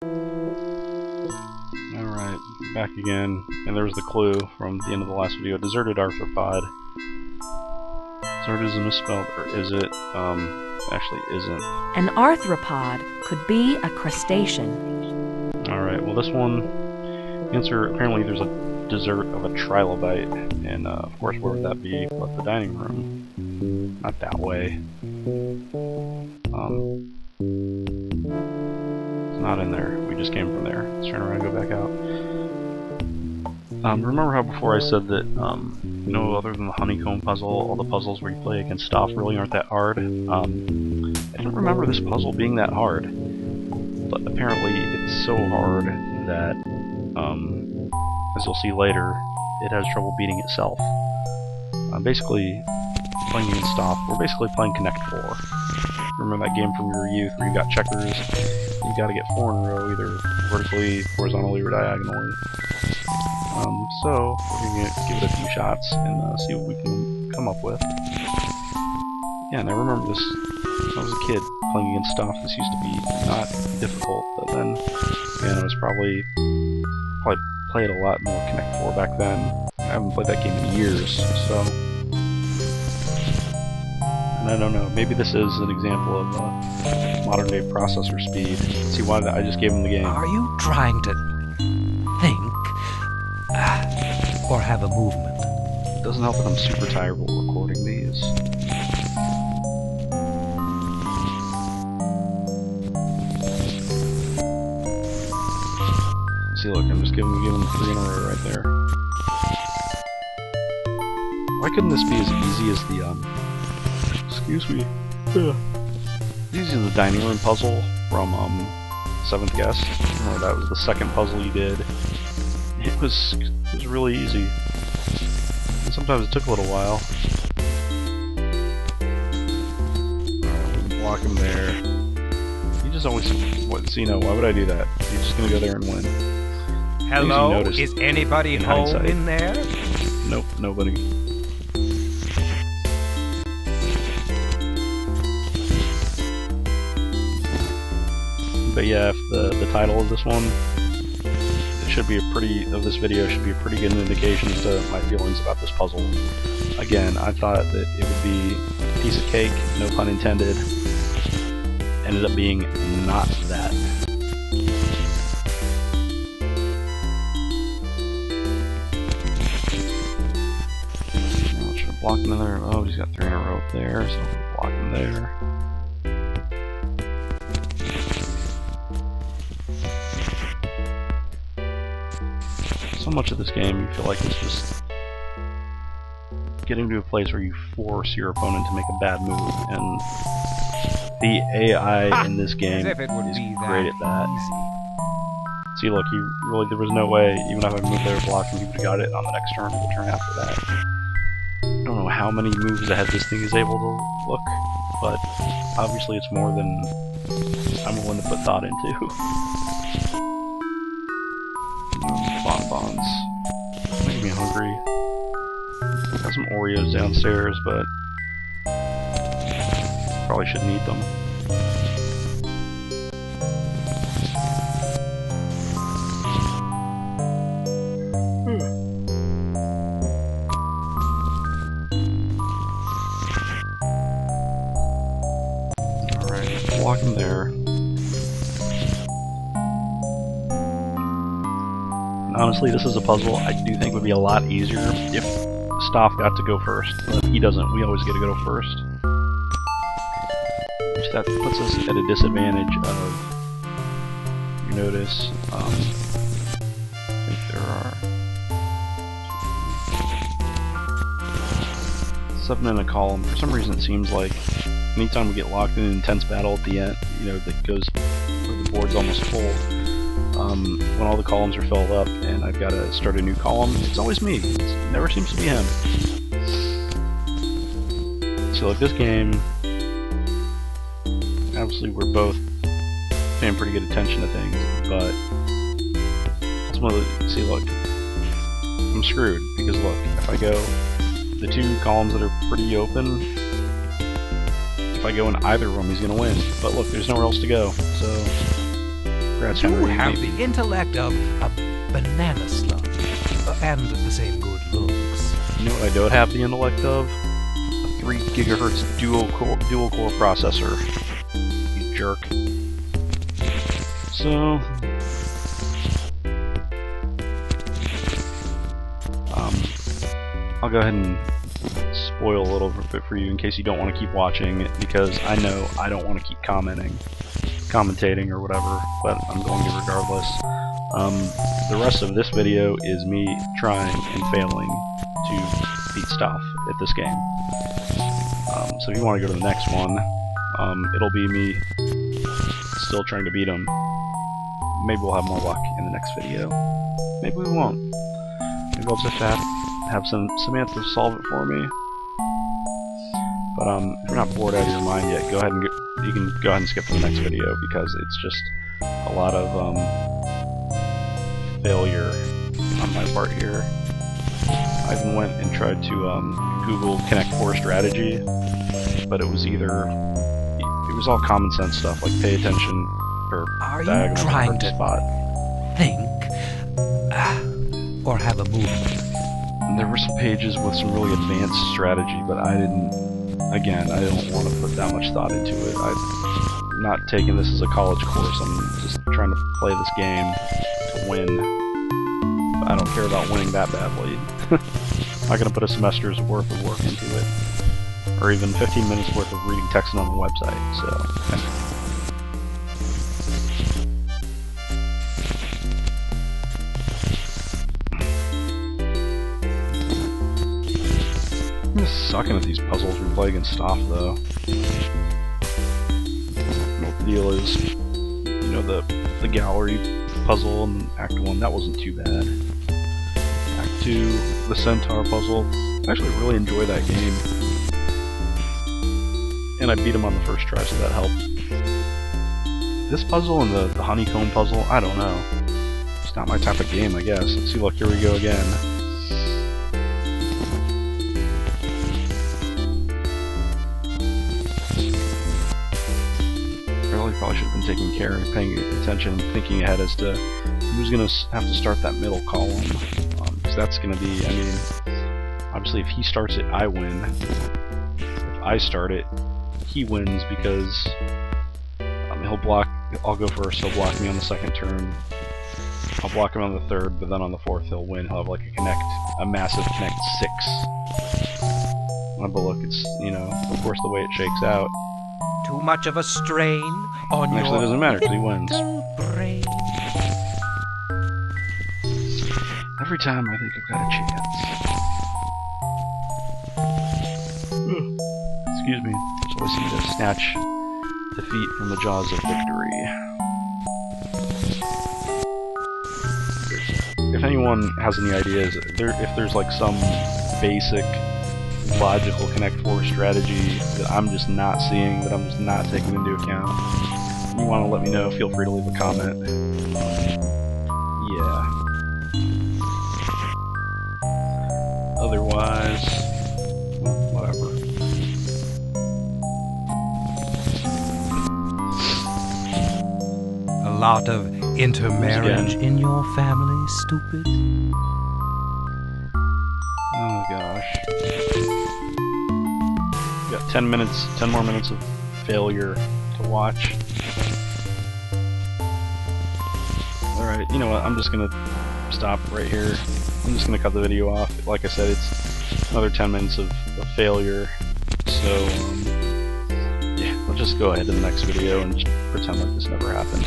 Alright, back again, and there's the clue from the end of the last video. Deserted arthropod. Deserted is misspelled, or is it? Actually isn't. An arthropod could be a crustacean. Alright, well this one, answer, apparently there's a dessert of a trilobite, and of course where would that be but the dining room? Not that way. It's not in there. We just came from there. Let's turn around and go back out. Remember how before I said that, you know, other than the honeycomb puzzle, all the puzzles where you play against Stauf really aren't that hard? I didn't remember this puzzle being that hard, but apparently it's so hard that, as you'll see later, it has trouble beating itself. Basically, playing against Stauf, we're basically playing Connect 4. Remember that game from your youth where you got checkers? You gotta get 4 in a row, either vertically, horizontally, or diagonally. So, we're gonna give it a few shots and see what we can come up with. Yeah, and I remember this when I was a kid playing against Stauf. This used to be not difficult, but then, again, I was probably played a lot more Connect 4 back then. I haven't played that game in years, so. And I don't know, maybe this is an example of modern day processor speed. See why I just gave him the game. Are you trying to think? Or have a movement? It doesn't help that I'm super tired while recording these. See, look, I'm just giving them 3 in a row right there. Why couldn't this be as easy as the, excuse me, as easy as the dining room puzzle from, 7th Guess? Remember that was the second puzzle you did. It was really easy. And sometimes it took a little while. Alright, block him there. You just always, see, no, why would I do that? You're just gonna go there and win. Hello? Is anybody home in there? Nope, nobody. But yeah, if the title of this one should be this video should be a pretty good indication as to my feelings about this puzzle. Again, I thought that it would be a piece of cake, no pun intended. Ended up being not that. Now, should have blocked him there. Oh, he's got 3 in a row up there, so we'll block him there. So much of this game you feel like it's just getting to a place where you force your opponent to make a bad move, and the AI in this game is great at that. See, look, there was no way, even if I moved there blocking, you would have got it on the next turn or the turn after that. I don't know how many moves ahead this thing is able to look, but obviously it's more than I'm willing to put thought into. Bonbons. Making me hungry. Got some Oreos downstairs, but probably shouldn't eat them. Alright, block him there. Honestly, this is a puzzle I do think would be a lot easier if Stauf got to go first, but he doesn't. We always get to go first. Which that puts us at a disadvantage of, you notice, I think there are 7 in a column. For some reason it seems like anytime we get locked in an intense battle at the end, you know, that goes where the board's almost full, when all the columns are filled up and I've got to start a new column, it's always me. It never seems to be him. So like this game, obviously we're both paying pretty good attention to things, but ultimately, see, look, I'm screwed, because look, if I go the 2 columns that are pretty open, if I go in either of them, he's going to win. But look, there's nowhere else to go, so Congrats, You Henry. have the intellect of a banana slug, and the same good looks. You know what I don't have the intellect of? A 3 GHz dual core processor. You jerk. So, I'll go ahead and spoil a little bit for you in case you don't want to keep watching it, because I know I don't want to keep commentating or whatever, but I'm going to regardless. The rest of this video is me trying and failing to beat Stauf at this game. So if you want to go to the next one, it'll be me still trying to beat him. Maybe we'll have more luck in the next video. Maybe we won't. Maybe I'll just have Samantha solve it for me. But if you're not bored out of your mind yet, you can go ahead and skip to the next video, because it's just a lot of failure on my part here. I even went and tried to Google Connect 4 strategy, but it was all common sense stuff, like pay attention or Are you diagonal trying to spot. think or have a movement? And there were some pages with some really advanced strategy, but I don't want to put that much thought into it. I'm not taking this as a college course. I'm just trying to play this game to win. But I don't care about winning that badly. I'm not going to put a semester's worth of work into it, or even 15 minutes worth of reading text on the website. So. I'm just sucking at these puzzles we play against Stauf, though. You know what the deal is? You know, the gallery puzzle in Act 1, that wasn't too bad. Act 2, the centaur puzzle. I actually really enjoy that game. And I beat him on the first try, so that helped. This puzzle and the honeycomb puzzle, I don't know. It's not my type of game, I guess. Let's see, look, here we go again. Probably should have been taking care and paying attention, thinking ahead as to who's going to have to start that middle column. Because that's going to be, I mean, obviously if he starts it, I win. If I start it, he wins, because he'll block, I'll go first, he'll block me on the second turn. I'll block him on the third, but then on the fourth he'll win. He'll have like a massive Connect 6. But look, it's, you know, of course the way it shakes out. Too much of a strain on your Actually, it doesn't matter, because he wins. brain. Every time I think I've got a chance. Excuse me. So I seem to snatch defeat from the jaws of victory. If anyone has any ideas, if there's like some basic logical Connect 4 strategy that I'm just not seeing, that I'm just not taking into account, you want to let me know, feel free to leave a comment. Yeah. Otherwise, well, whatever. A lot of intermarriage in your family, stupid? Oh gosh. We got 10 more minutes of failure to watch. Alright, you know what, I'm just gonna stop right here. I'm just gonna cut the video off. Like I said, it's another 10 minutes of failure. So, yeah, let's just go ahead to the next video and just pretend like this never happened.